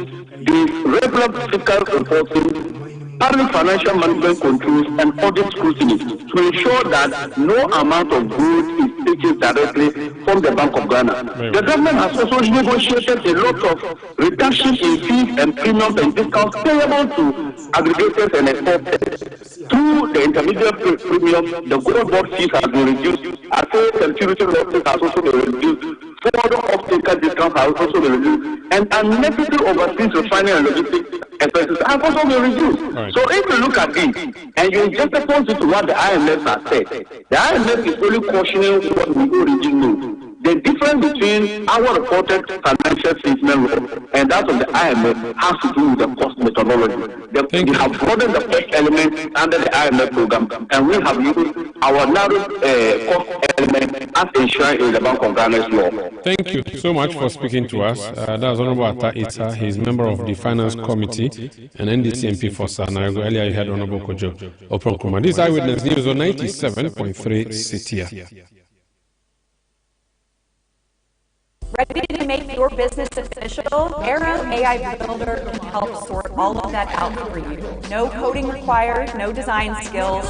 there is regular fiscal reporting, public financial management controls, and audit scrutiny to ensure that no amount of gold is taken directly from the Bank of Ghana. Right. The government has also negotiated a lot of reduction in fees and premiums and discounts payable to aggregators and exporters. Through the intermediate premium, the gold board fees have been reduced. Asset security losses has also been reduced. Foreign off-taker discounts have also been reduced. And unnecessary overseas refining and logistics expenses have also been reduced. Right. So if you look at this and you juxtapose it to what the IMF has said, the IMF is only cautioning what we already know. The difference between our reported financial statement law and that of the IMF has to do with the cost methodology. We have broadened the first element under the IMF program, and we have used our narrow cost element as enshrined in the Bank of Ghana's law. Thank you so much for speaking to us. That's Honorable Atta Ita. He's member of the Finance Committee and NDC MP for Sanago. Earlier you had Honorable Kojo Opronkuma. This is Eyewitness News on 97.3 Citia. Ready to make your business official? Arrow AI Builder can help sort all of that out for you. No coding required, no design skills,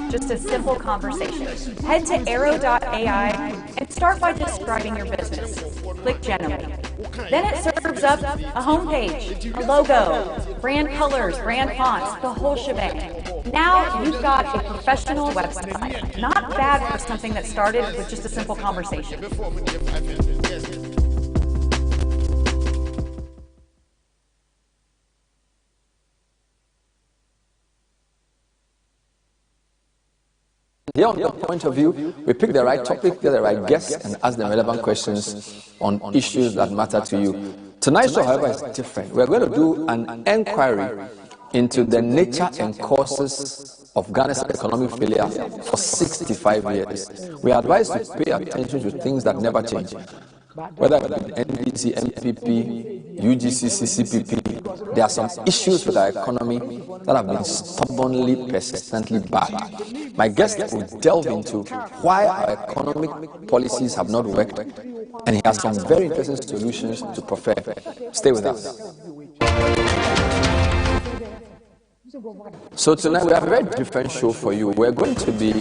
just a simple conversation. Head to arrow.ai and start by describing your business. Click Generate. Then it serves up a homepage, a logo, brand colors, brand fonts, the whole shebang. Now you've got a professional website. Not bad for something that started with just a simple conversation. Here on your point of view, we pick the right topic, get the right guests, and ask them relevant questions on issues that matter to you. Tonight's show, however, is different. We're going to do an inquiry into the nature and causes of Ghana's economic failure for 65 years. We are advised to pay attention to things that never change. Whether it be NDC, MPP, UGC, CPP, there are some issues with our economy that have been stubbornly, persistently bad. My guest will delve into why our economic policies have not worked, and he has some very interesting solutions to prefer. Stay with us. So tonight we have a very different show for you. We're going to be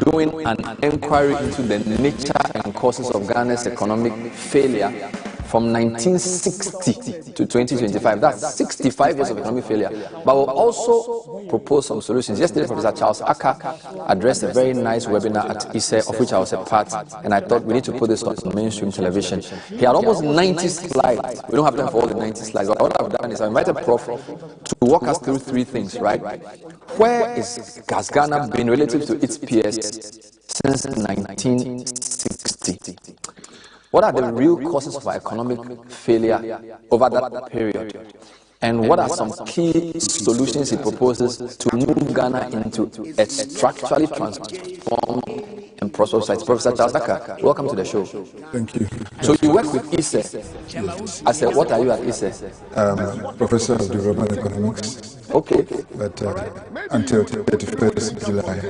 doing an inquiry into the nature and causes of Ghana's economic failure from 1960 to 2025. That's 65 years of economic failure. But we'll also propose some solutions. Yesterday, Professor Charles Aka addressed a very nice webinar at ISE, of which I was a part, and I thought we need to put this on mainstream television. He had almost 90 slides. We don't have time for all the 90 slides. But what I've done is I've invited Prof to walk us through three things, right? Where has Ghana been relative to its peers since 1960? What are the real causes of our economic failure over that period? And what are some key solutions he proposes to move Ghana into a structurally transformed and prosperous society? Professor Charles Aka, welcome to the show. Thank you. So you work with ISE. Yes. I said, what are you at ISE? Professor of Development Economics. Okay. But until 31st July,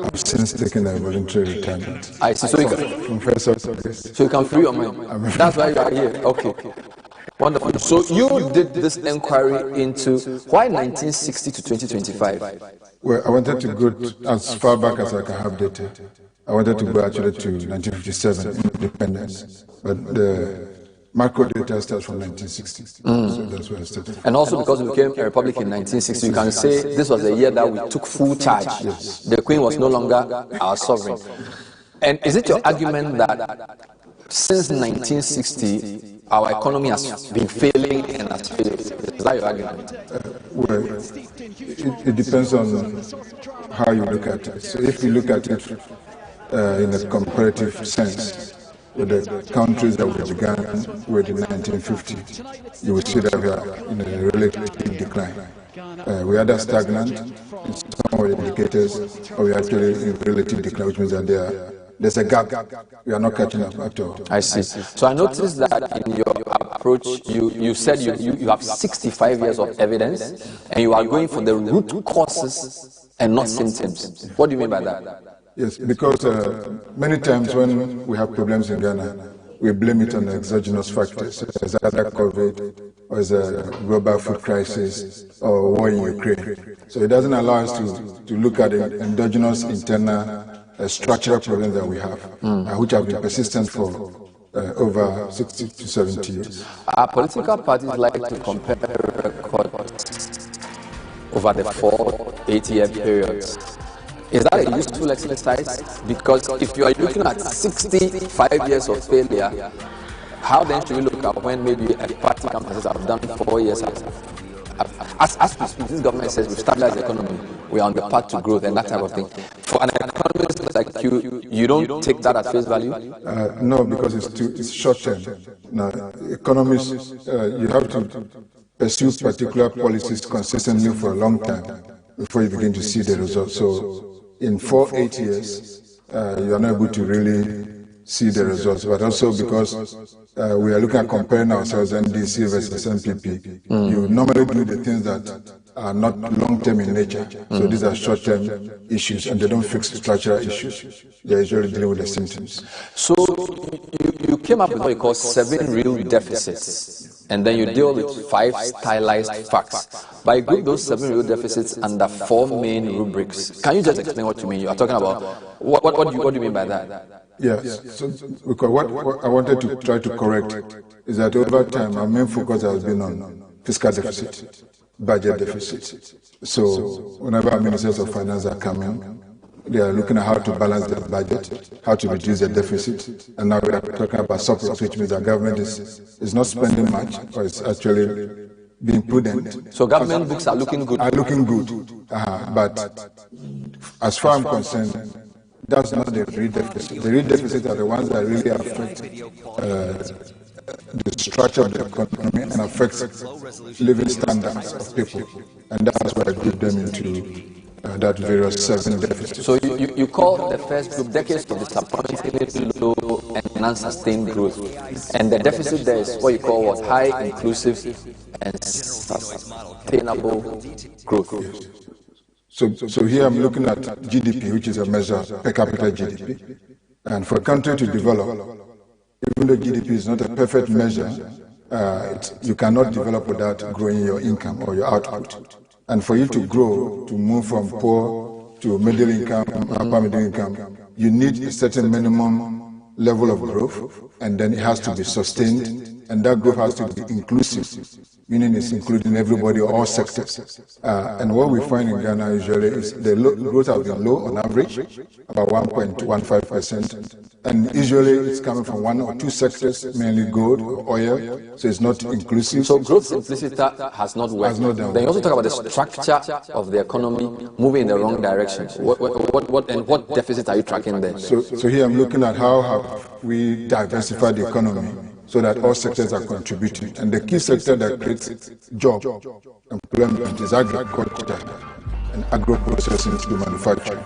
I've since taken a voluntary retirement. I see. So you can, Professor, so you can free your mind. That's why you are here. Okay. Wonderful. So you did this inquiry into why 1960 to 2025? Well, I wanted to go as far back as I can have data. I wanted to go actually to 1957, independence. But the macro data starts from 1960. So that's where I started. And also because we became a republic in 1960, you can say this was the year that we took full charge. Yes. The Queen was no longer our sovereign. And is it your argument that since 1960, our economy has been failing and has failed? Is that your argument? Well, it depends on how you look at it. So if you look at it in a comparative sense, with the countries that we began with in 1950, you will see that we are in a relative decline. We are either stagnant in some of the indicators, or we are actually in relative decline, which means that there's a gap. We are not catching up at all. I see. So I noticed that in your approach, you said you have 65 years of evidence, and you are going for the root causes and not symptoms. What do you mean by that? Yes, because many times when we have problems in Ghana, we blame it on the exogenous factors. It's either COVID, or it's a global food crisis, or war in Ukraine. So it doesn't allow us to look at the endogenous internal structural problems that we have, which have been persistent for over 60 to 70 years. Our political parties like to compare records over the 4 8-year periods. Is that a useful exercise? Because if you are looking at 65 years of failure, how then should we look at when maybe a party comes and says, I've done 4 years? As we speak, this government says we've stabilized the economy, we are on the path to growth and that type of thing. For an economist like you don't take that at face value? No, because it's short term. Now, economists, you have to pursue particular policies consistently for a long time before you begin to see the results. So in 4 8 years, you are not able to really see the results, but also because we are looking at comparing ourselves NDC versus NPP. You normally do the things that are not long-term in nature. So these are short-term issues, and they don't fix structural issues. They're usually dealing with the symptoms. So you came up with what you call 7 real deficits, and then you deal with 5 stylized facts. But you group those 7 real deficits under 4 main rubrics. Can you just explain what you mean? You are talking about what do you mean by that? Yes, so because what I wanted to try to correct is that over time our main focus has been on fiscal deficit, budget deficit. So whenever our ministers of finance are coming, they are looking at how to balance their budget, how to reduce the deficit, and now we are talking about surplus, which means the government is not spending much, or it's actually being prudent. So government books are looking good? Are looking good, but as far as I'm concerned, that's not the real deficit. The real deficit are the ones that really affect the structure of the economy and affects living standards of people. And that's why I group them into that various 7 deficits. So you call the first group decades of disappointingly low and unsustained growth. And the deficit there is what you call what? High, inclusive, and sustainable growth. Yes. So here I'm looking at GDP, which is a measure per capita GDP. And for a country to develop, even though GDP is not a perfect measure, you cannot develop without growing your income or your output. And for you to grow, to move from poor to middle income, upper middle income, you need a certain minimum level of growth, and then it has to be sustained, and that growth has to be inclusive, meaning it's including everybody or all sectors. And what we find in Ghana usually is the growth has been low on average, about 1.15%, and usually it's coming from 1 or 2 sectors, mainly gold or oil, so it's not inclusive. So growth simplicity has not worked. Then you also talk about the structure of the economy moving in the wrong direction. What deficit are you tracking there? So here I'm looking at how have we diversified the economy so that all sectors are contributing. And the key sector that creates job, employment is agriculture and agro-processing to manufacturing.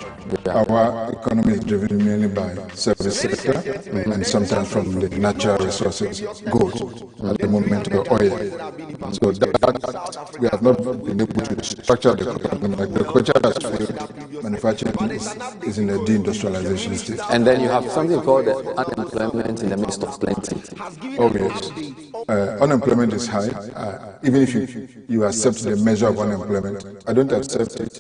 Our economy is driven mainly by service sector and sometimes from the natural resources, gold, at the moment, the oil. So that we have not been able to structure the economy. Agriculture has failed, manufacturing is in the deindustrialization stage. And then you have something called the unemployment in the midst of plenty. Oh yes. Unemployment is high. Even if you accept the measure of unemployment, I don't accept it.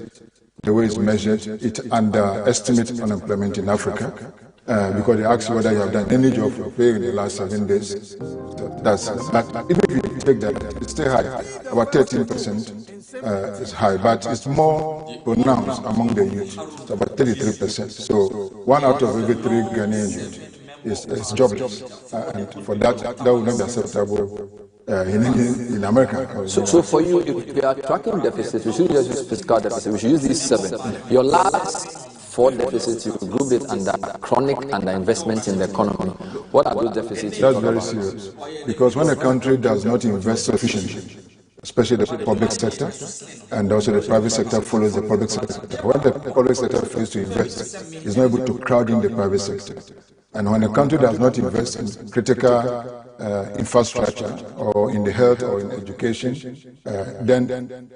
The way it's measured, it underestimates unemployment in Africa because they ask you whether you have done any job for pay in the last 7 days. But even if you take that, it's still high. About 13% is high, but it's more pronounced among the youth. It's about 33%. So 1 out of every 3 Ghanaian youth is jobless, and for that would not be acceptable in America. So for you, if we are tracking deficits, we shouldn't just use fiscal deficit, we should use these 7. Your last 4 deficits, you grouped it under chronic underinvestment in the economy. What are those deficits? That's very serious, because when a country does not invest sufficiently, especially the public sector, and also the private sector follows the public sector. When the public sector fails to invest, it's not able to crowd in the private sector. And when a country does not invest in critical infrastructure or in the health or in education, then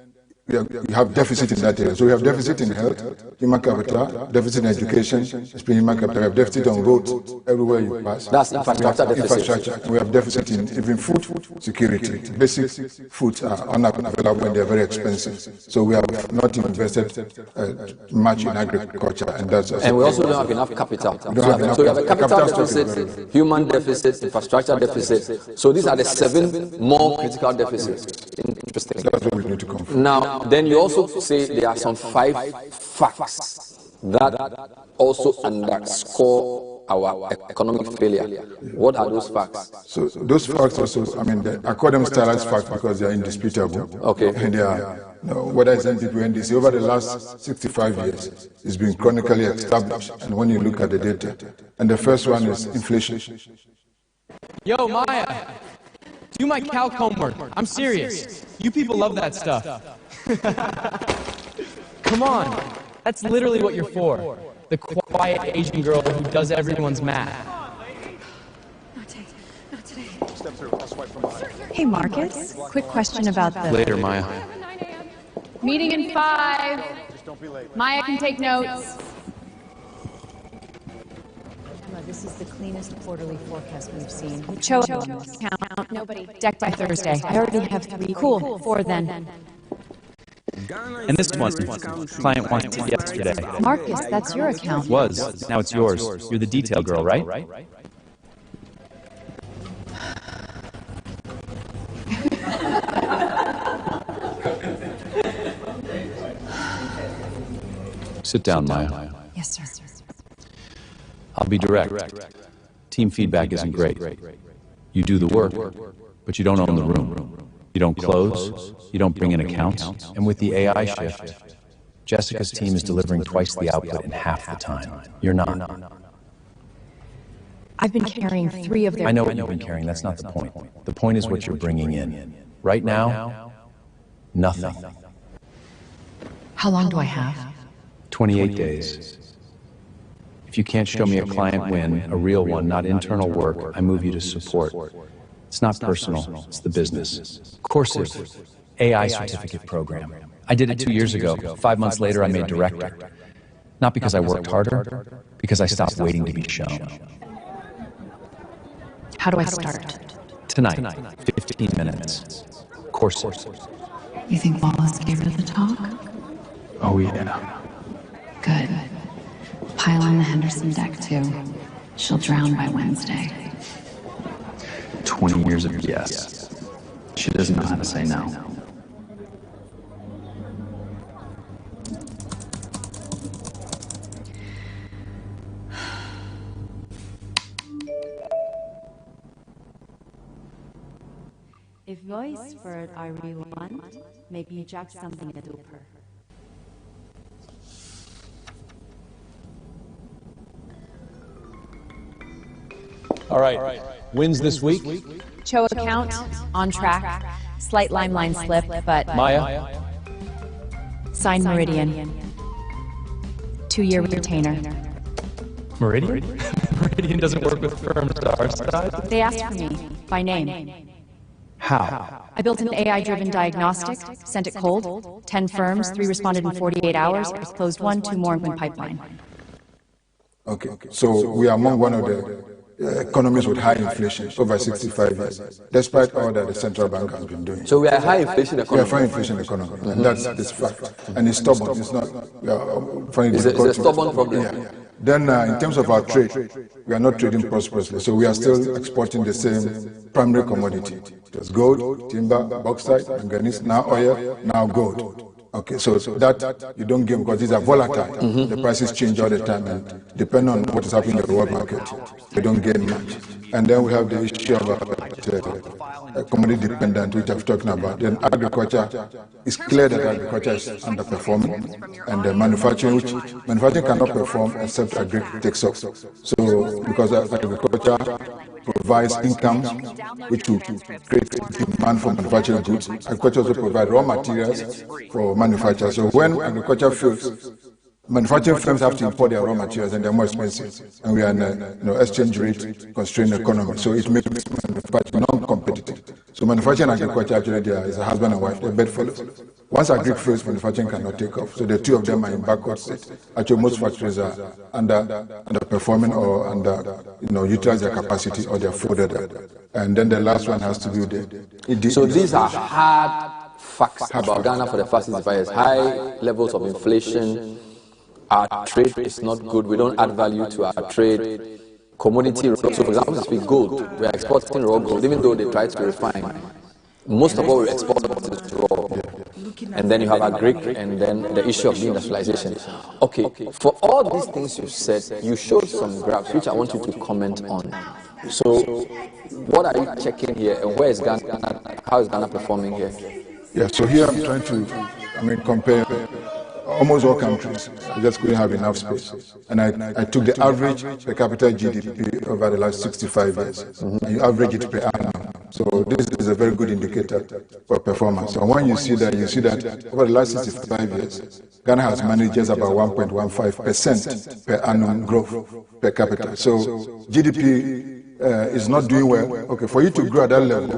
we have deficit in that area. So we have deficit in health, human capital, deficit in education, human capital. We have deficit on roads everywhere you pass. That's infrastructure deficit. We have deficit in even food security. Basic foods are unavailable and they are very expensive. So we have not invested much in agriculture, and that's. And we also don't have enough capital. So we have a capital deficit, human deficit, infrastructure deficit. So these are the 7 more critical deficits. Interesting. That's what we need to confirm. Now, then you also say there are some 5 facts that also underscore our economic failure. What are those facts? So those facts also, I mean, I call them stylized facts because they are indisputable. Okay. And they are, whether it's NPP or NDC, over the last 65 years, it's been chronically established. And when you look at the data, and the first one is inflation. Yo, Maya, do my calc homework. I'm serious. You people love that stuff. Come on. That's literally what you're for. The quiet Asian girl who does everyone's math. Hey, Marcus. Quick question about the... Later, Maya. Meeting in 5. Maya can take notes. Emma, this is the cleanest quarterly forecast we've seen. Show count. Nobody. Deck by Thursday. I already have 3. Cool. 4 then. And this one, client wanted it yesterday. Marcus, that's your account. Was. Now it's yours. You're the detail girl, right? Sit down, Maya. Yes, sir. I'll be direct. Team feedback isn't great. You do the work, but you don't own the room. You don't close, you don't bring in accounts, and with the AI shift, Jessica's team is delivering twice the output in half the time. You're not. I've been carrying 3 of their... I know what you've been carrying, that's not the point. The point is what you're bringing in. Right now, nothing. How long do I have? 28 days. If you can't show me a client win, a real one, not internal work, I move you to support. It's not personal, it's the business. Coursive, AI certificate program. I did it 2 years ago. 5 months later, I made director. Not because I worked harder, because I stopped waiting to be shown. How do I start? Tonight, 15 minutes. Coursive. You think Wallace gave her the talk? Oh, yeah. Good. Pile on the Henderson deck, too. She'll drown by Wednesday. 20 years of yes. She doesn't know how to say no. If voice word I really want, make me jack something a duper. All right. Wins this week? Cho account, on track. Slight line slip, but... Maya? Sign Meridian. 2-year retainer. Meridian? Meridian doesn't work with firms our size? They asked for me, by name. How? I built an AI-driven diagnostic, sent it cold. 10 firms, 3 responded in 48 hours, closed 1, 2 more in pipeline. Okay, so we are among one of the economies with high inflation over 65 years, despite all that the central bank has been doing. So we are a high inflation economy. We are a high inflation economy, and that's this fact. And it's stubborn. It's not. It's a stubborn problem. Yeah. Then, in terms of our trade, we are not trading prosperously, so we are still exporting the same primary commodity. There's gold, timber, bauxite, manganese, now oil, now gold. Okay, so that you don't give because these are volatile. The prices change all the time, and depending on what is happening in the world market, they don't gain much. And then we have the issue of commodity dependent, which I've talked about. Then agriculture, it's clear that agriculture is underperforming, and the manufacturing cannot perform except agri takes off. So because agriculture provides income, which will create demand for manufacturing goods. Agriculture also provides raw materials for manufacture. So when agriculture fails, manufacturing firms have to import their raw materials, and they're more expensive. And we are in a exchange rate constrained economy, so it makes manufacturing non-competitive. So manufacturing and agriculture actually there is a husband and wife, they're bedfellows. Once agri fails, manufacturing cannot take off. So the two of them are in backward state. Actually, most factories are underperforming or utilize their capacity, or they're folded up. And then the last one has to do the. So these are hard facts about Ghana for the past 65 years. High levels of inflation. Our trade is not good. We don't add value to our trade. Commodity. So, for example, if we speak gold, we are exporting raw gold, even though they try to refine. Most of what we export is and then you have agric, and then the issue of deindustrialization. Okay, for all these things you said, you showed some graphs which I want you to comment on. So, what are you checking here, and where is Ghana? How is Ghana performing here? Yeah, so here I'm trying to, compare almost all countries. I just couldn't have enough space. And I took the average per capita GDP over the last 65 years. And you average it per annum. So this is a very good indicator for performance. So when you see that over the last 65 years, Ghana has managed just about 1.15% per annum growth per capita. So GDP is not doing well. Okay, for you to grow at that level,